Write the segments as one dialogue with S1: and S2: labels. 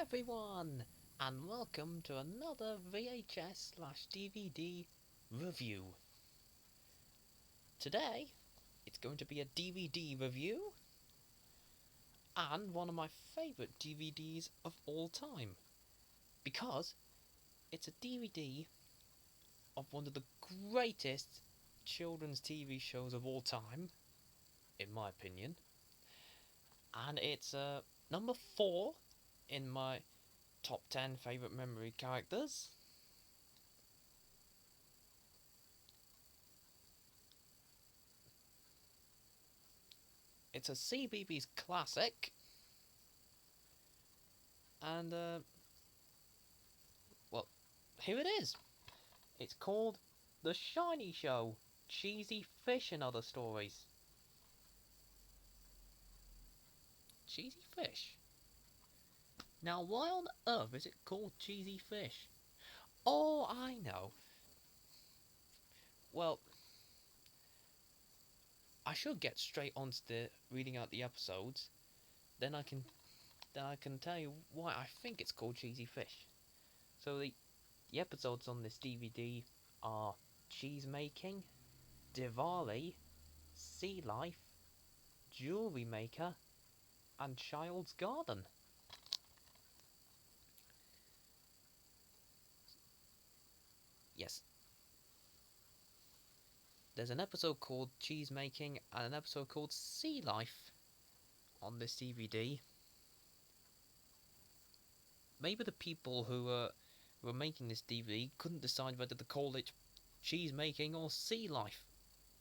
S1: everyone, and welcome to another VHS/DVD review. Today, it's going to be a DVD review, and one of my favourite DVDs of all time, because it's a DVD of one of the greatest children's TV shows of all time, in my opinion, and it's number 4 in my top 10 favourite memory characters. It's a CBeebies classic, and well, here it is. It's called The Shiny Show, Cheesy Fish and Other Stories. Cheesy Fish? Now, why on earth is it called Cheesy Fish? Oh, I know. Well, I should get straight onto the reading out the episodes. Then I can tell you why I think it's called Cheesy Fish. So the episodes on this DVD are cheese making, Diwali, sea life, jewelry maker, and child's garden. Yes, there's an episode called cheese making and an episode called sea life on this DVD. Maybe the people who were making this DVD couldn't decide whether to call it cheese making or sea life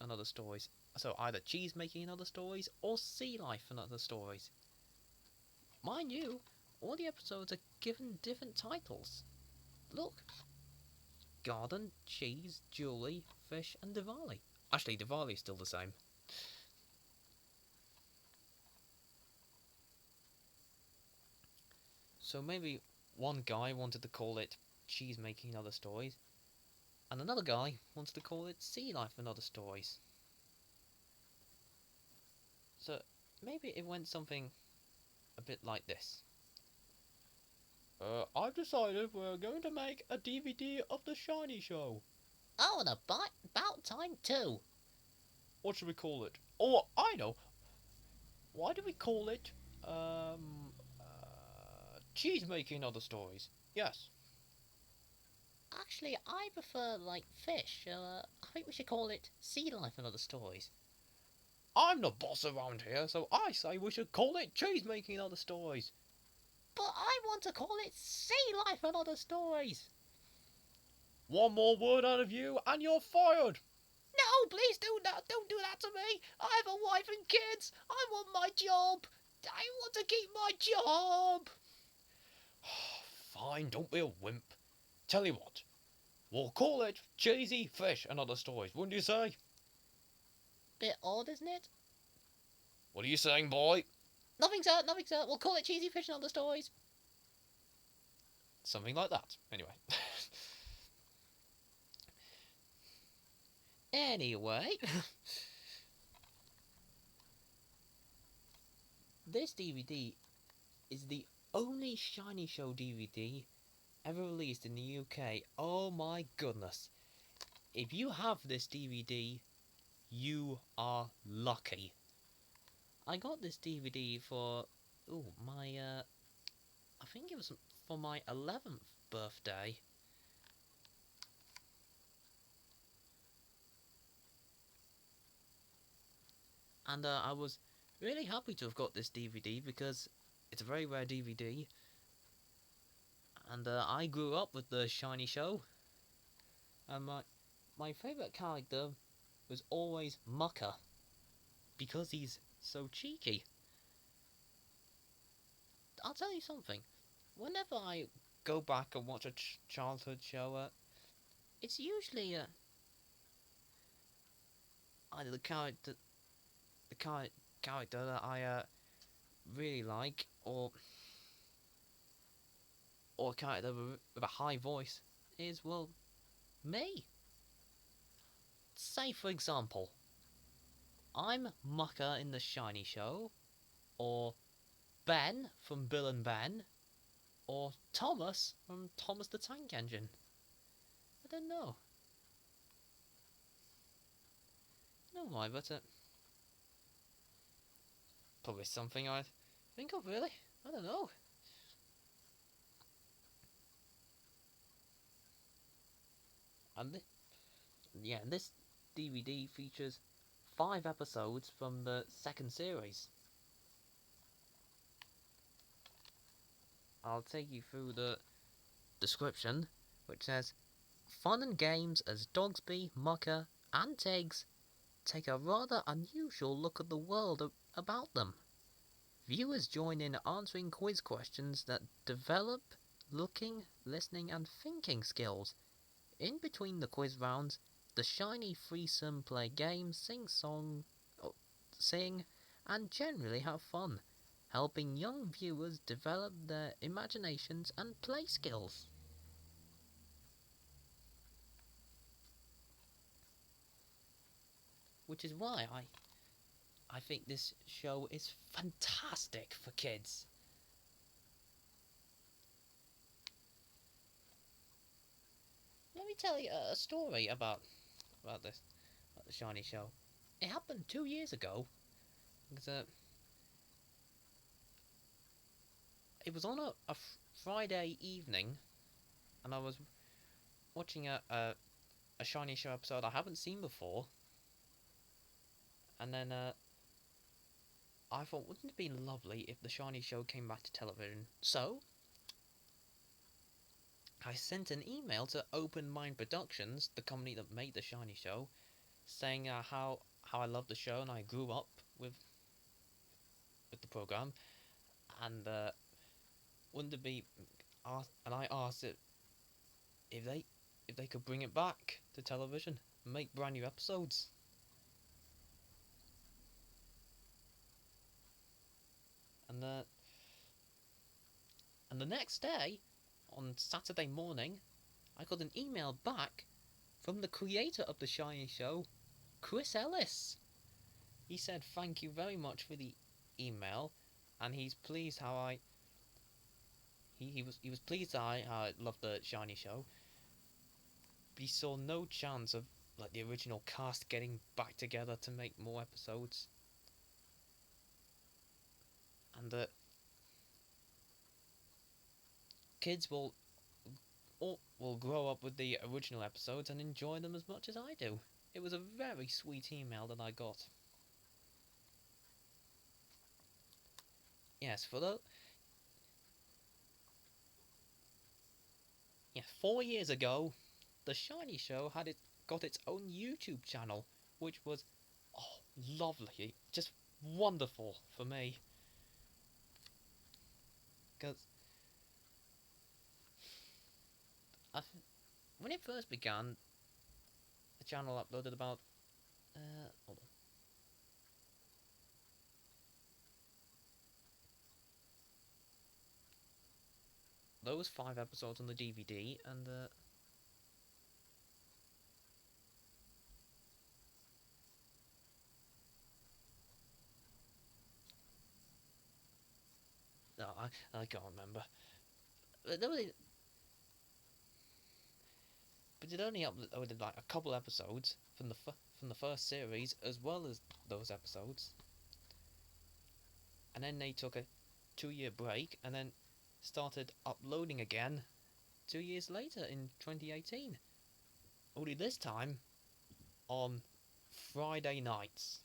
S1: and other stories. So either cheese making and other stories or sea life and other stories. Mind you, all the episodes are given different titles. Look. Garden, cheese, jewelry, fish, and Diwali. Actually, Diwali is still the same. So maybe one guy wanted to call it cheese making and other stories, and another guy wanted to call it sea life and other stories. So maybe it went something a bit like this. I've decided we're going to make a DVD of The Shiny Show.
S2: Oh, and about time too.
S1: What should we call it? Oh, I know. Why do we call it, cheese making and other stories? Yes.
S2: Actually, I prefer like fish. I think we should call it sea life and other stories.
S1: I'm the boss around here, so I say we should call it cheese making and other stories.
S2: But I want to call it sea life and other stories.
S1: One more word out of you and you're fired.
S2: No, please do not. Don't do that to me. I have a wife and kids. I want my job. I want to keep my job.
S1: Fine, don't be a wimp. Tell you what, we'll call it Cheesy Fish and Other Stories, wouldn't you say?
S2: Bit odd, isn't it?
S1: What are you saying, boy?
S2: Nothing, sir. Nothing, sir. We'll call it cheesy fish and other stories.
S1: Something like that. Anyway. Anyway. This DVD is the only Shiny Show DVD ever released in the UK. Oh my goodness. If you have this DVD, you are lucky. I got this DVD for I think it was for my 11th birthday. And I was really happy to have got this DVD because it's a very rare DVD. And I grew up with the Shiny Show. And my favourite character was always Mucker, because he's so cheeky. I'll tell you something. Whenever I go back and watch a childhood show, it's usually either the character that I really like, or a character with a high voice is, well, me. Say, for example, I'm Mucker in The Shiny Show, or Ben from Bill and Ben, or Thomas from Thomas the Tank Engine. I don't know. No why, but probably something I think of really. I don't know. And yeah, this DVD features 5 episodes from the second series. I'll take you through the description, which says fun and games as Dogsby, Mucker, and Tiggs take a rather unusual look at the world about them. Viewers join in answering quiz questions that develop looking, listening, and thinking skills. In between the quiz rounds, the shiny threesome play games, sing, and generally have fun, helping young viewers develop their imaginations and play skills. Which is why I think this show is fantastic for kids. Let me tell you a story about this about the Shiny Show. It happened 2 years ago. Because, it was on a Friday evening, and I was watching a Shiny Show episode I haven't seen before. And then I thought, wouldn't it be lovely if the Shiny Show came back to television? So I sent an email to Open Mind Productions, the company that made the Shiny Show, saying how I love the show and I grew up with the program, and wouldn't it be and I asked it if they could bring it back to television and make brand new episodes. And the next day, on Saturday morning, I got an email back from the creator of the Shiny Show, Chris Ellis. He said thank you very much for the email, and he's pleased how he was pleased that I loved the Shiny Show. But he saw no chance of like the original cast getting back together to make more episodes, and that kids will grow up with the original episodes and enjoy them as much as I do. It was a very sweet email that I got. Yes, for the 4 years ago, the Shiny Show got its own YouTube channel, which was lovely, just wonderful for me. Because when it first began, the channel uploaded about hold on. Those 5 episodes on the DVD, and no, I can't remember. But it only uploaded like a couple episodes from the first series, as well as those episodes. And then they took a 2 year break, and then started uploading again 2 years later in 2018. Only this time on Friday nights.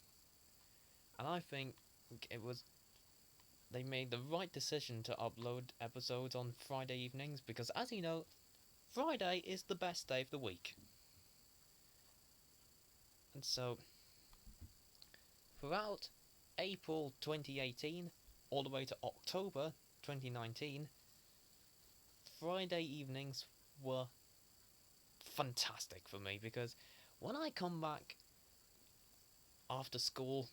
S1: And I think they made the right decision to upload episodes on Friday evenings, because as you know, Friday is the best day of the week. And so throughout April 2018 all the way to October 2019, Friday evenings were fantastic for me, because when I come back after school,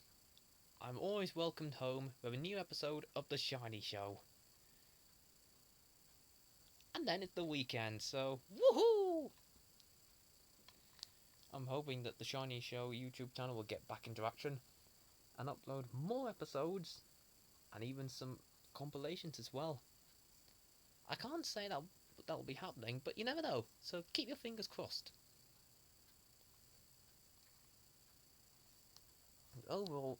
S1: I'm always welcomed home with a new episode of The Shiny Show. And then it's the weekend, so woohoo! I'm hoping that The Shiny Show YouTube channel will get back into action and upload more episodes and even some compilations as well. I can't say that'll be happening, but you never know. So keep your fingers crossed. Overall,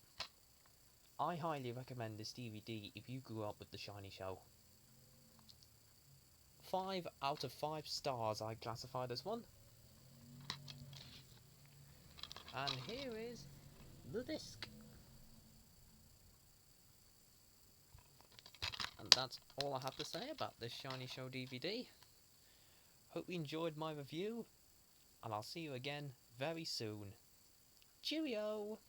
S1: I highly recommend this DVD if you grew up with The Shiny Show. 5 out of 5 stars I classify this one. And here is the disc. And that's all I have to say about this Shiny Show DVD. Hope you enjoyed my review, and I'll see you again very soon. Cheerio!